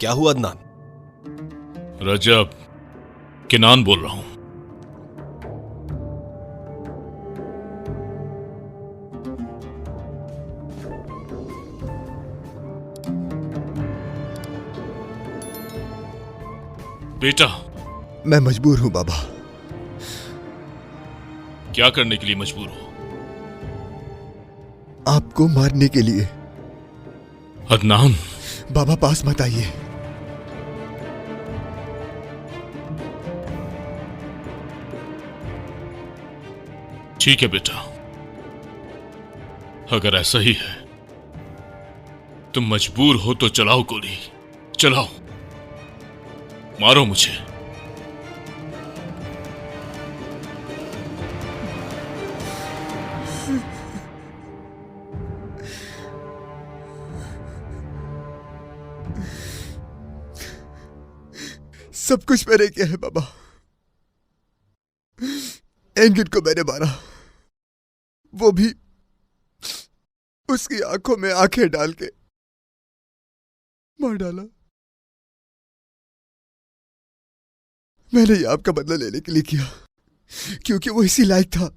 क्या हुआ अदनान? रजब, किनान बोल रहा हूं। बेटा, मैं मजबूर हूं बाबा। क्या करने के लिए मजबूर हो? आपको मारने के लिए। अदनान, बाबा पास मत आइए। ठीक है बेटा, अगर ऐसा ही है तुम मजबूर हो तो चलाओ गोली, चलाओ, मारो मुझे। सब कुछ मैंने किया है बाबा। एंगिन को मैंने मारा, वो भी उसकी आंखों में आंखें डाल के मार डाला। मैंने ये आपका बदला लेने के लिए किया क्योंकि वो इसी लायक था,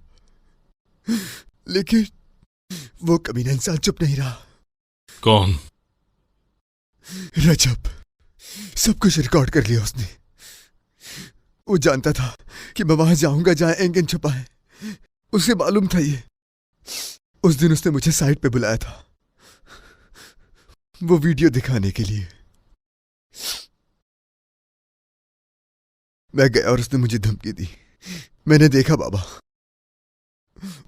लेकिन वो कमीना इंसान चुप नहीं रहा। कौन? रजब। सब कुछ रिकॉर्ड कर लिया उसने। वो जानता था कि मैं वहां जाऊंगा जहां एंगिन छुपा है। उसे मालूम था ये। उस दिन उसने मुझे साइट पे बुलाया था, वो वीडियो दिखाने के लिए। मैं गया और उसने मुझे धमकी दी। मैंने देखा बाबा,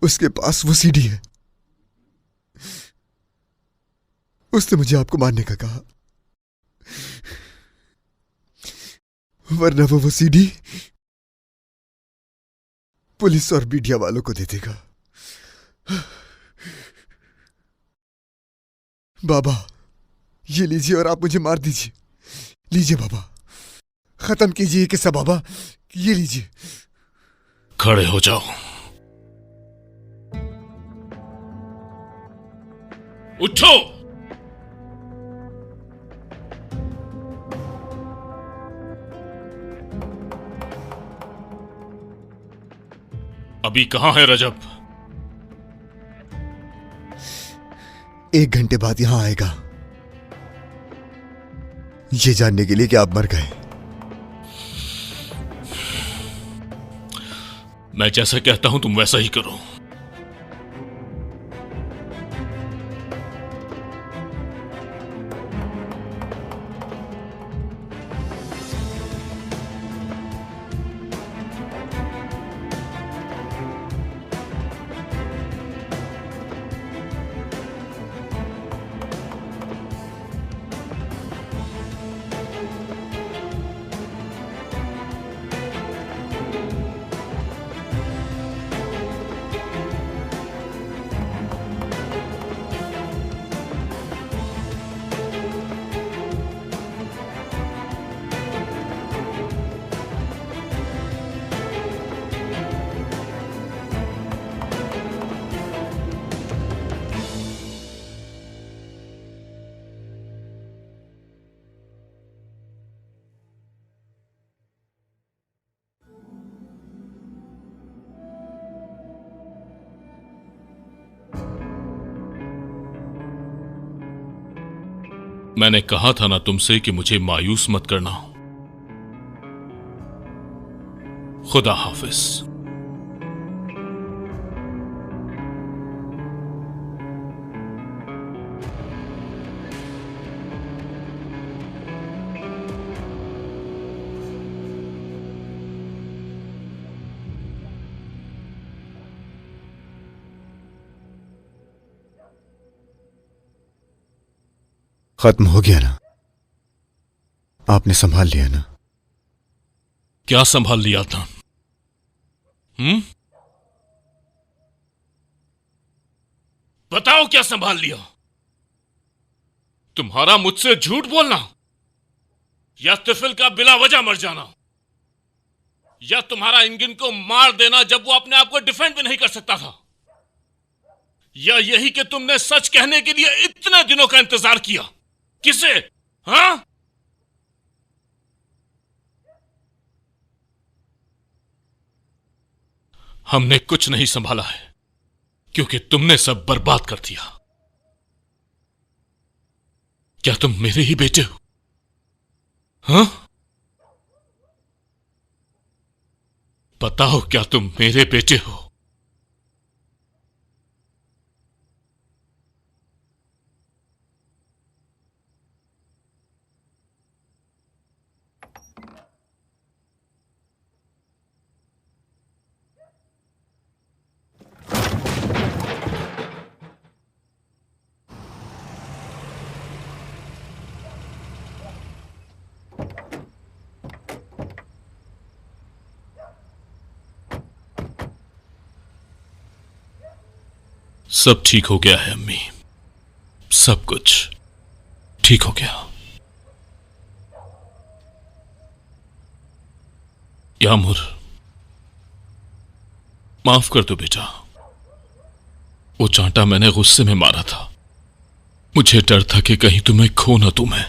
उसके पास वो सीडी है। उसने मुझे आपको मारने का कहा, वरना वो सीडी पुलिस और मीडिया वालों को दे देगा। बाबा ये लीजिए और आप मुझे मार दीजिए। लीजिए बाबा, खत्म कीजिए ये किस्सा बाबा, ये लीजिए। खड़े हो जाओ। उठो। अभी कहां है रजब? 1 घंटे बाद यहां आएगा, ये जानने के लिए कि आप मर गए। मैं जैसा कहता हूं तुम वैसा ही करो। मैंने कहा था ना तुमसे कि मुझे मायूस मत करना। खुदा हाफिज। खत्म हो गया ना? आपने संभाल लिया ना? क्या संभाल लिया था? बताओ क्या संभाल लिया? तुम्हारा मुझसे झूठ बोलना, या तिफिल का बिला वजह मर जाना, या तुम्हारा इंगिन को मार देना जब वो अपने आप को डिफेंड भी नहीं कर सकता था, या यही कि तुमने सच कहने के लिए इतने दिनों का इंतजार किया। किसे? हाँ? हमने कुछ नहीं संभाला है क्योंकि तुमने सब बर्बाद कर दिया। क्या तुम मेरे ही बेटे हो? हाँ, बताओ, क्या तुम मेरे बेटे हो? सब ठीक हो गया है अम्मी, सब कुछ ठीक हो गया। यामुर, माफ कर दो बेटा, वो चांटा मैंने गुस्से में मारा था। मुझे डर था कि कहीं तुम्हें खो ना दूं मैं।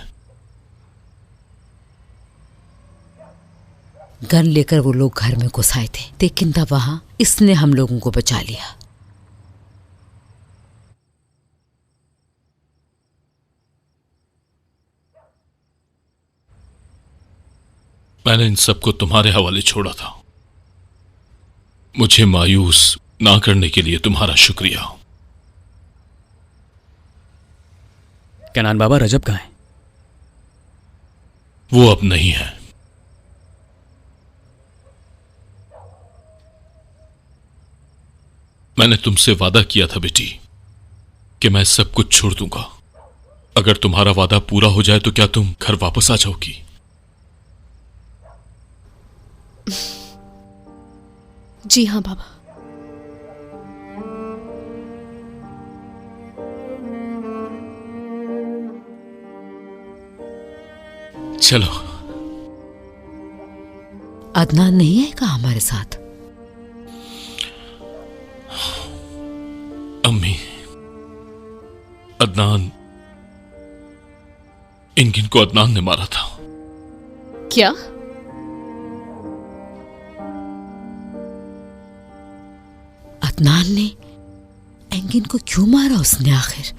गन लेकर वो लोग घर में घुस आए थे, लेकिन तब वहां इसने हम लोगों को बचा लिया। मैंने इन सबको तुम्हारे हवाले छोड़ा था। मुझे मायूस ना करने के लिए तुम्हारा शुक्रिया। केनान बाबा, रजब कहाँ है? वो अब नहीं है। मैंने तुमसे वादा किया था बेटी कि मैं सब कुछ छोड़ दूंगा। अगर तुम्हारा वादा पूरा हो जाए तो क्या तुम घर वापस आ जाओगी? जी हाँ बाबा। चलो। अदनान नहीं आएगा हमारे साथ? अम्मी, अदनान, इंगिन को अदनान ने मारा था। क्या? अदनान ने एंगिन को क्यों मारा उसने आखिर?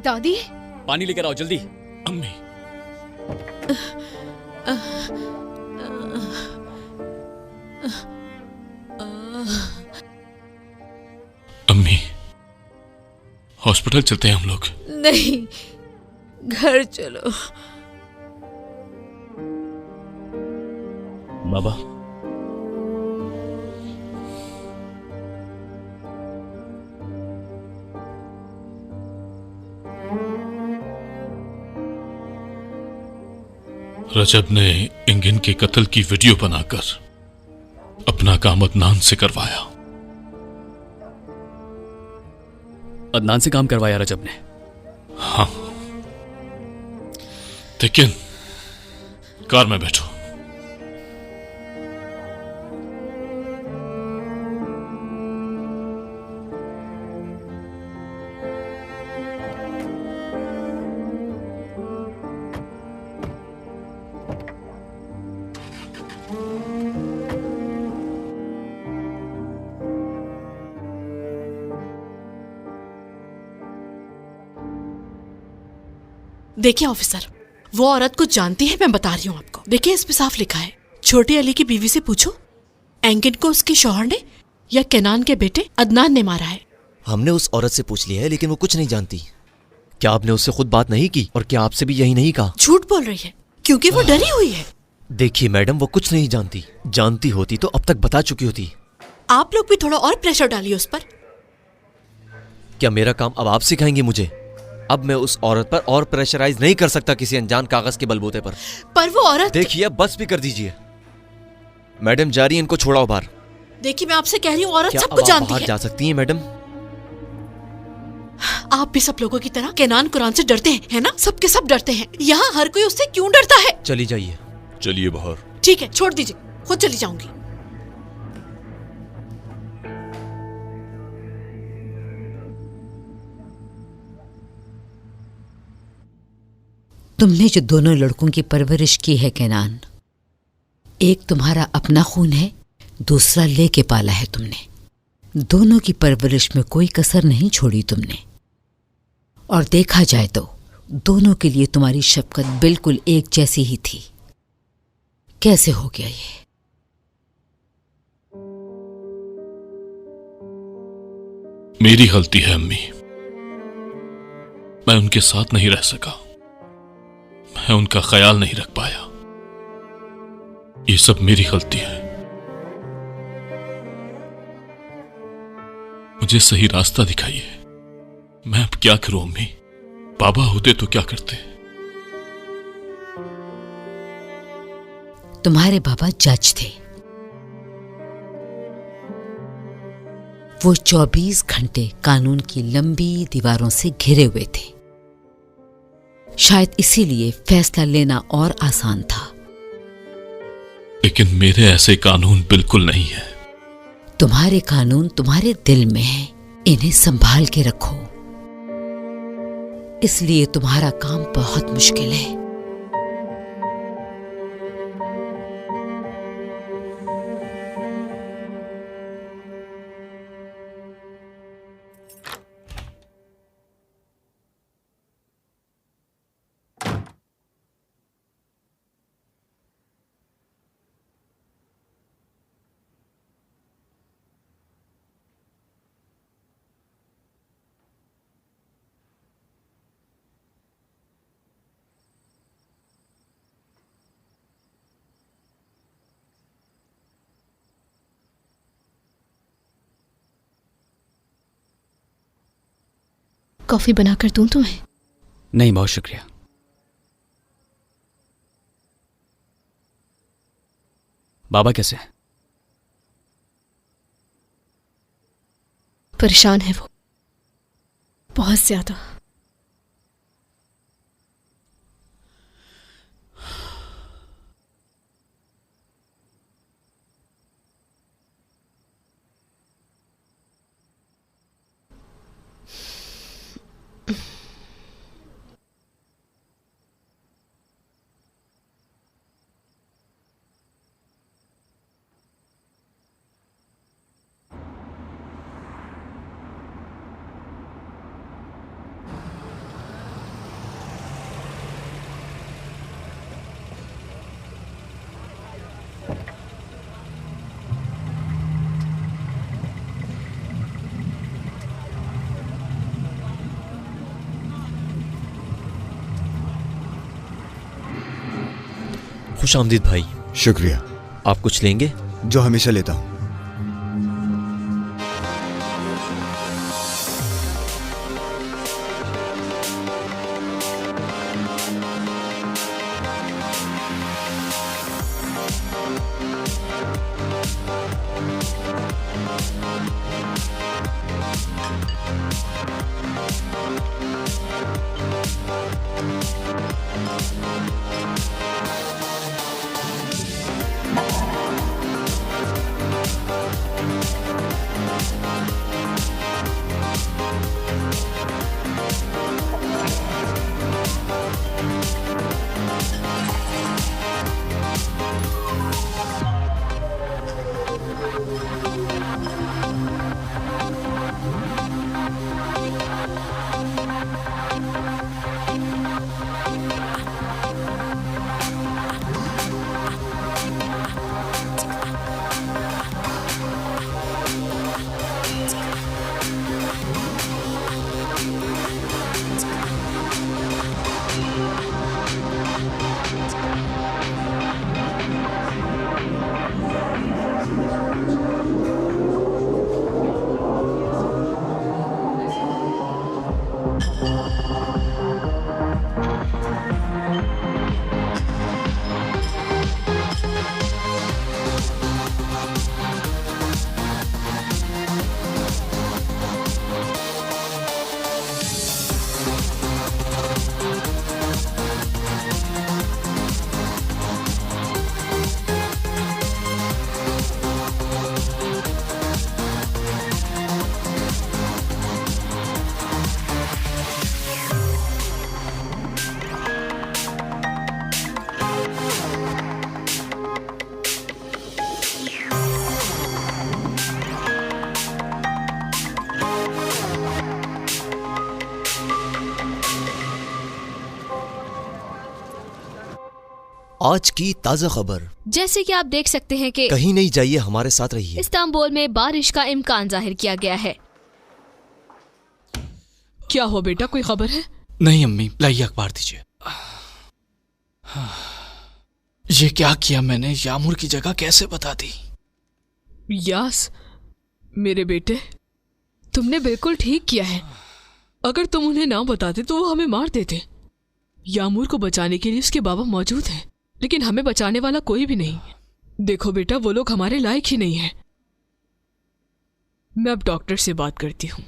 दादी, पानी लेकर आओ जल्दी। अम्मी, अम्मी, हॉस्पिटल चलते हैं हम लोग। नहीं, घर चलो। बाबा, रजब ने इंगिन के कत्ल की वीडियो बनाकर अपना काम अदनान से करवाया। अदनान से काम करवाया रजब ने? हाँ, लेकिन कार में बैठो। देखिए ऑफिसर, वो औरत कुछ जानती है, मैं बता रही हूँ आपको। देखिए इस पे साफ लिखा है, छोटे अली की बीवी से पूछो, एंगिन को उसके शौहर ने या केनान के बेटे अदनान ने मारा है। हमने उस औरत से पूछ लिया है लेकिन वो कुछ नहीं जानती। क्या आपने उससे खुद बात नहीं की और क्या आपसे भी यही नहीं कहा? झूठ बोल रही है क्योंकि वो डरी हुई है। देखिए मैडम, वो कुछ नहीं जानती। जानती होती तो अब तक बता चुकी होती। आप लोग भी थोड़ा और प्रेशर डालिए उस पर। क्या मेरा काम अब आप सिखाएंगी मुझे? अब मैं उस औरत पर और प्रेशराइज नहीं कर सकता किसी अनजान कागज के बलबूते पर। पर वो औरत। देखिए अब बस भी कर दीजिए। मैडम जा रही है, इनको छोड़ाओ बाहर। देखिए मैं आपसे कह रही हूँ, औरत क्या सब अब कुछ आप जानती बाहर है। जा सकती हैं मैडम? आप भी सब लोगों की तरह केनान कुरान से डरते हैं, है ना? सबके सब डरते हैं। यहाँ हर कोई उससे क्यों डरता है? चली जाइए। चलिए बाहर। ठीक है, छोड़ दीजिए, खुद चली जाऊंगी। तुमने जो दोनों लड़कों की परवरिश की है केनान, एक तुम्हारा अपना खून है, दूसरा लेके पाला है तुमने। दोनों की परवरिश में कोई कसर नहीं छोड़ी तुमने। और देखा जाए तो दोनों के लिए तुम्हारी शफकत बिल्कुल एक जैसी ही थी। कैसे हो गया ये? मेरी गलती है अम्मी। मैं उनके साथ नहीं रह सका, मैं उनका ख्याल नहीं रख पाया। ये सब मेरी गलती है। मुझे सही रास्ता दिखाइए। मैं अब क्या करूं अम्मी? बाबा होते तो क्या करते? तुम्हारे बाबा जज थे। वो 24 घंटे कानून की लंबी दीवारों से घिरे हुए थे। शायद इसीलिए फैसला लेना और आसान था। लेकिन मेरे ऐसे कानून बिल्कुल नहीं है। तुम्हारे कानून तुम्हारे दिल में हैं, इन्हें संभाल के रखो। इसलिए तुम्हारा काम बहुत मुश्किल है। कॉफी बनाकर दूं तुम्हें? नहीं, बहुत शुक्रिया। बाबा कैसे हैं? परेशान है वो, बहुत ज्यादा। खुश आमदीद भाई। शुक्रिया। आप कुछ लेंगे? जो हमेशा लेता हूं। आज की ताज़ा खबर। जैसे कि आप देख सकते हैं कि कहीं नहीं जाइए, हमारे साथ रहिए। इस्तांबुल में बारिश का इम्कान जाहिर किया गया है। क्या हो बेटा, कोई खबर है? नहीं अम्मी, लाइए अखबार दीजिए। ये क्या किया मैंने? यामुर की जगह कैसे बता दी? यास, मेरे बेटे, तुमने बिल्कुल ठीक किया है। अगर तुम उन्हें ना बताते तो वो हमें मार देते। यामूर को बचाने के लिए उसके बाबा मौजूद हैं, लेकिन हमें बचाने वाला कोई भी नहीं। देखो बेटा, वो लोग हमारे लायक ही नहीं हैं। मैं अब डॉक्टर से बात करती हूँ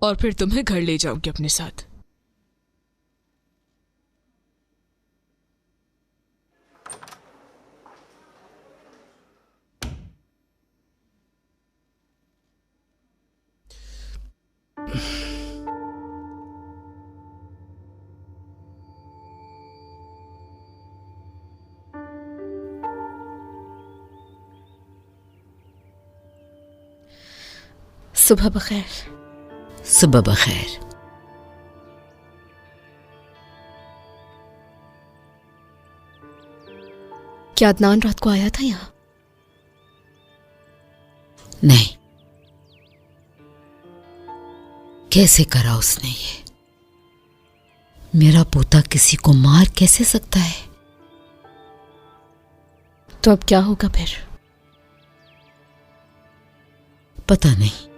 और फिर तुम्हें घर ले जाऊंगी अपने साथ। सुबह बखैर। सुबह बखैर। क्या अदनान रात को आया था यहाँ? नहीं, कैसे करा उसने ये? मेरा पोता किसी को मार कैसे सकता है? तो अब क्या होगा फिर? पता नहीं।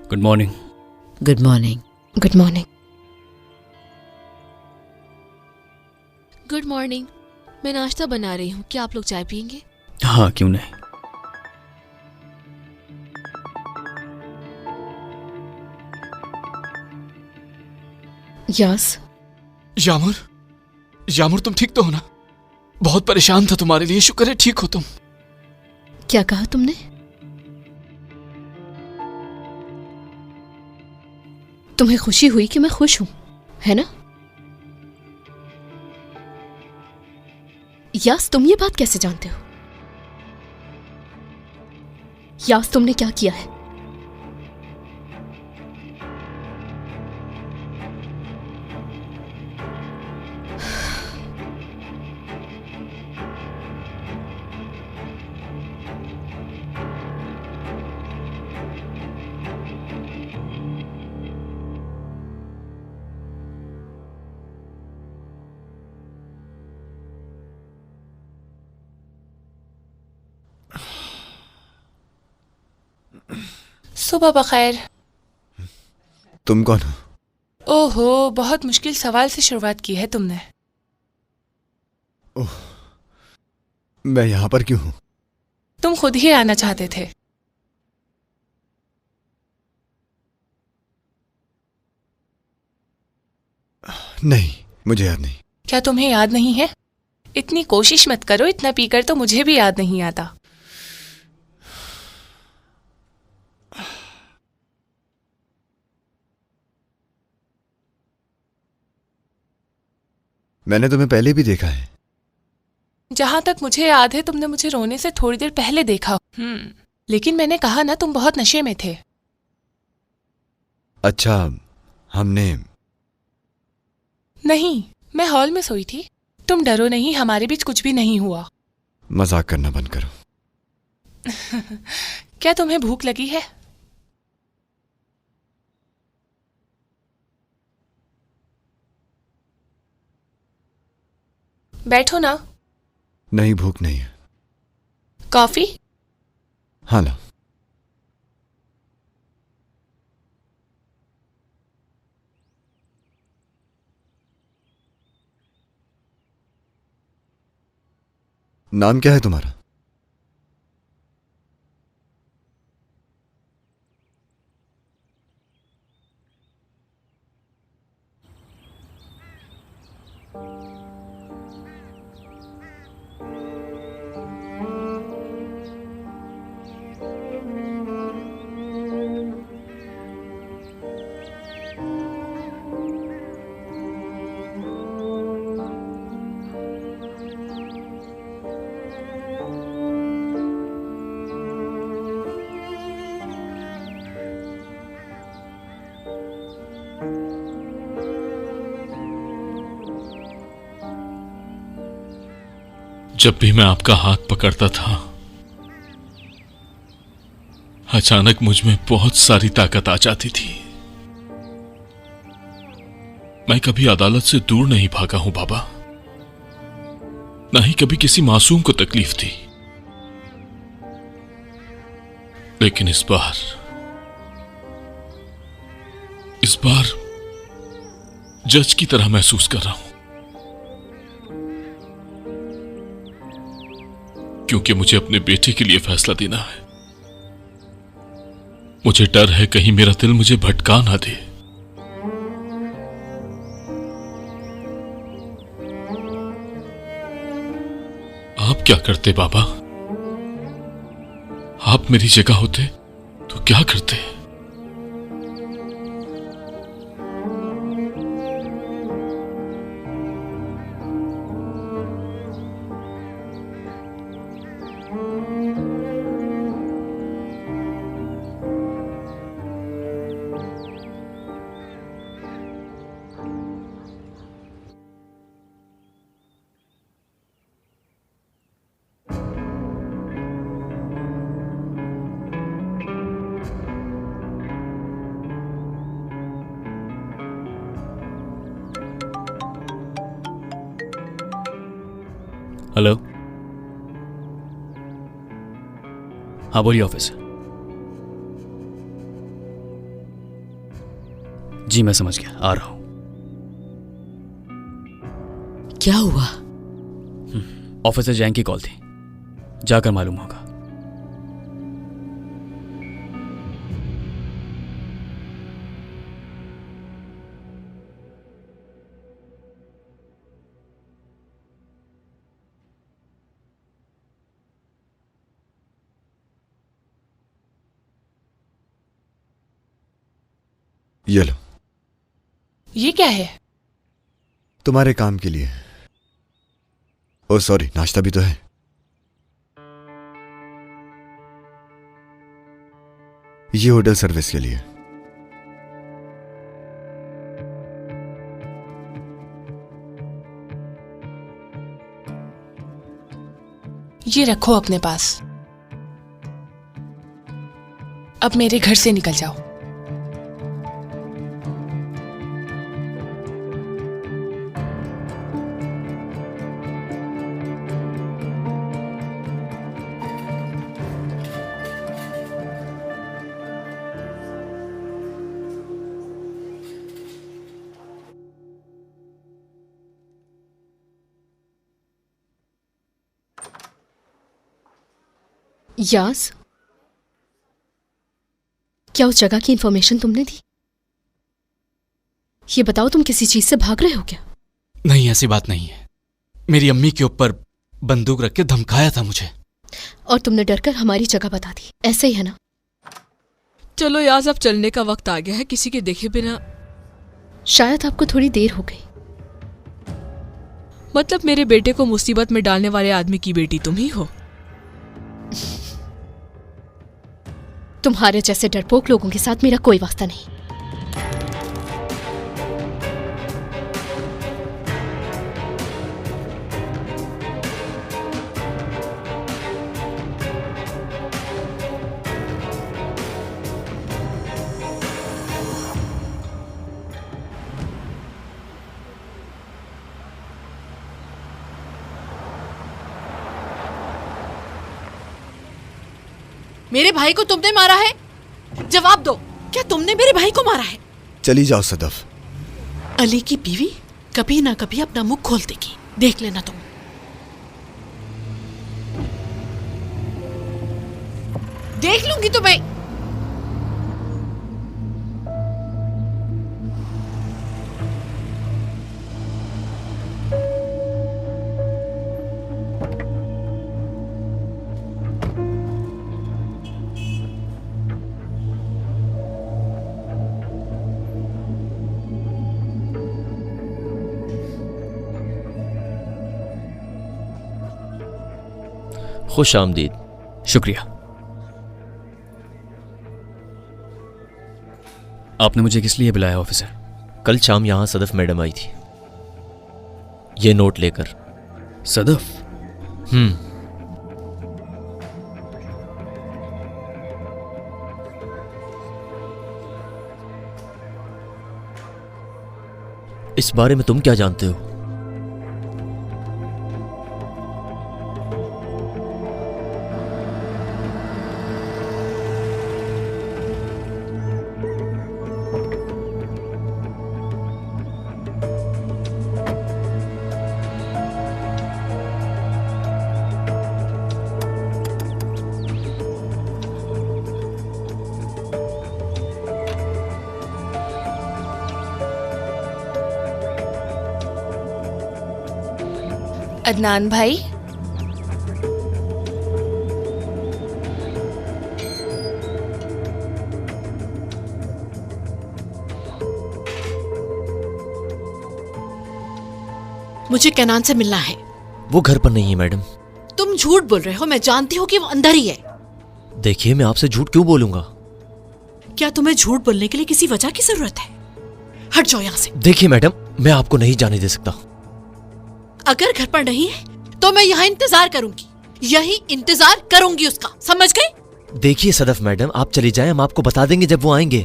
Good morning. Good morning. Good morning. Good morning. मैं नाश्ता बना रही हूँ, क्या आप लोग चाय पियेंगे? हाँ, क्यों नहीं। यास, यामुर, यामुर तुम ठीक तो हो ना? बहुत परेशान था तुम्हारे लिए, शुक्र है ठीक हो तुम। क्या कहा तुमने? तुम्हें खुशी हुई कि मैं खुश हूं, है ना? यास, तुम ये बात कैसे जानते हो? यास, तुमने क्या किया है? सुबह बखैर। तुम कौन हो? ओहो, बहुत मुश्किल सवाल से शुरुआत की है तुमने। ओह, मैं यहां पर क्यों हूं? तुम खुद ही आना चाहते थे। नहीं, मुझे याद नहीं। क्या तुम्हें याद नहीं है? इतनी कोशिश मत करो, इतना पीकर तो मुझे भी याद नहीं आता। मैंने तुम्हें पहले भी देखा है। जहां तक मुझे याद है तुमने मुझे रोने से थोड़ी देर पहले देखा। लेकिन मैंने कहा ना, तुम बहुत नशे में थे। अच्छा, हमने... नहीं, मैं हॉल में सोई थी। तुम डरो नहीं, हमारे बीच कुछ भी नहीं हुआ। मजाक करना बंद करो। क्या तुम्हें भूख लगी है? बैठो ना। नहीं, भूख नहीं है। कॉफी? हाँ ला। नाम क्या है तुम्हारा? जब भी मैं आपका हाथ पकड़ता था, अचानक मुझ में बहुत सारी ताकत आ जाती थी। मैं कभी अदालत से दूर नहीं भागा हूं बाबा, ना ही कभी किसी मासूम को तकलीफ दी। लेकिन इस बार जज की तरह महसूस कर रहा हूं, क्योंकि मुझे अपने बेटे के लिए फैसला देना है। मुझे डर है कहीं मेरा दिल मुझे भटका ना दे। आप क्या करते बाबा? आप मेरी जगह होते तो क्या करते? हेलो। हाँ बोलिए ऑफिसर। जी मैं समझ गया, आ रहा हूं। क्या हुआ? ऑफिसर जैंग की कॉल थी, जाकर मालूम होगा। ये लो, ये क्या है? तुम्हारे काम के लिए। ओ सॉरी, नाश्ता भी तो है। ये होटल सर्विस के लिए। ये रखो अपने पास। अब मेरे घर से निकल जाओ। यास, क्या उस जगह की इंफॉर्मेशन तुमने दी? ये बताओ, तुम किसी चीज से भाग रहे हो क्या? नहीं, ऐसी बात नहीं है। मेरी अम्मी के ऊपर बंदूक रख के धमकाया था मुझे। और तुमने डरकर हमारी जगह बता दी, ऐसे ही है ना? चलो यार, अब चलने का वक्त आ गया है, किसी के देखे बिना। शायद आपको थोड़ी देर हो गई। मतलब मेरे बेटे को मुसीबत में डालने वाले आदमी की बेटी तुम ही हो? तुम्हारे जैसे डरपोक लोगों के साथ मेरा कोई वास्ता नहीं। मेरे भाई को तुमने मारा है? जवाब दो, क्या तुमने मेरे भाई को मारा है? चली जाओ सदफ। अली की बीवी कभी ना कभी अपना मुंह खोल देगी, देख लेना तुम। देख लूंगी तुम्हें। खुश आमदीद। शुक्रिया। आपने मुझे किस लिए बुलाया ऑफिसर? कल शाम यहां सदफ मैडम आई थी, ये नोट लेकर। सदफ? इस बारे में तुम क्या जानते हो? अदनान भाई, मुझे कैनान से मिलना है। वो घर पर नहीं है मैडम। तुम झूठ बोल रहे हो, मैं जानती हूँ कि वो अंदर ही है। देखिए, मैं आपसे झूठ क्यों बोलूंगा? क्या तुम्हें झूठ बोलने के लिए किसी वजह की जरूरत है? हट जाओ यहाँ से। देखिए मैडम, मैं आपको नहीं जाने दे सकता। अगर घर पर नहीं है तो मैं यहाँ इंतजार करूंगी, यही इंतजार करूंगी उसका, समझ गए? देखिए सदफ मैडम, आप चली जाएं, हम आपको बता देंगे जब वो आएंगे,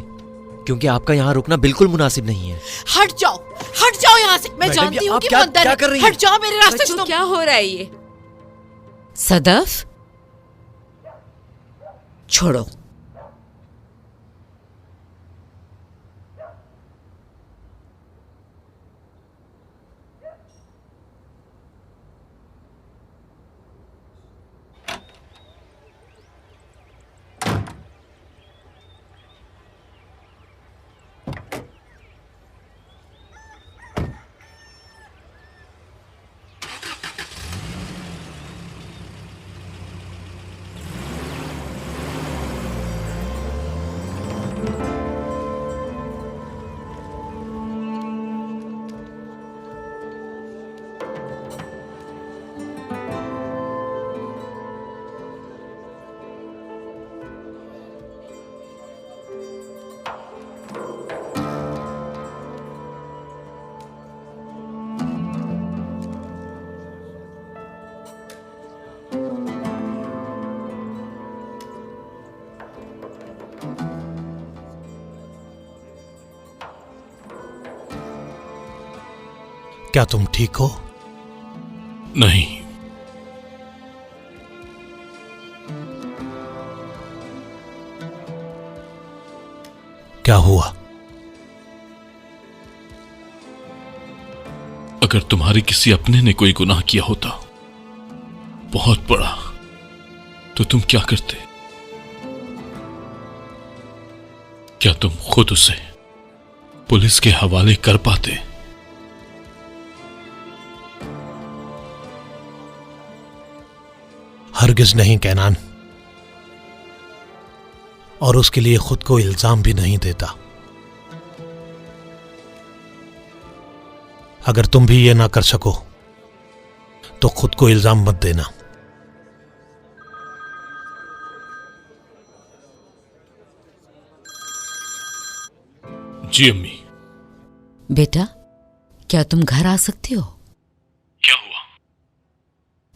क्योंकि आपका यहाँ रुकना बिल्कुल मुनासिब नहीं है। हट जाओ यहाँ से। मैं जानती हूँ कि वो अंदर है। कर रही हैं? हट जाओ मेरे रास्ते से। क्या हो रहा है ये? सदफ, छोड़ो। क्या तुम ठीक हो? नहीं। क्या हुआ? अगर तुम्हारे किसी अपने ने कोई गुनाह किया होता, बहुत बड़ा, तो तुम क्या करते? क्या तुम खुद उसे पुलिस के हवाले कर पाते? हरगिज नहीं कैनान, और उसके लिए खुद को इल्जाम भी नहीं देता। अगर तुम भी ये ना कर सको तो खुद को इल्जाम मत देना। जी अम्मी। बेटा, क्या तुम घर आ सकते हो? क्या हुआ?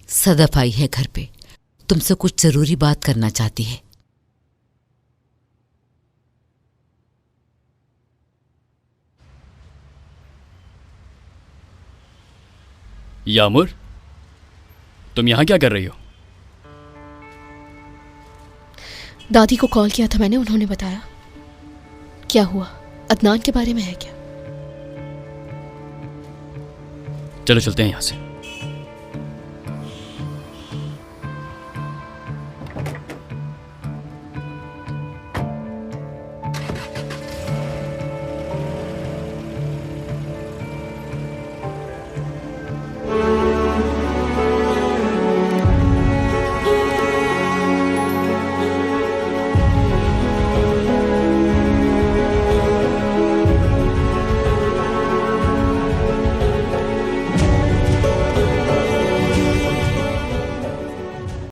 सदफ आई है घर पे, तुमसे कुछ जरूरी बात करना चाहती है। यामुर, तुम यहां क्या कर रही हो? दादी को कॉल किया था मैंने, उन्होंने बताया। क्या हुआ? अदनान के बारे में है क्या? चलो चलते हैं यहां से।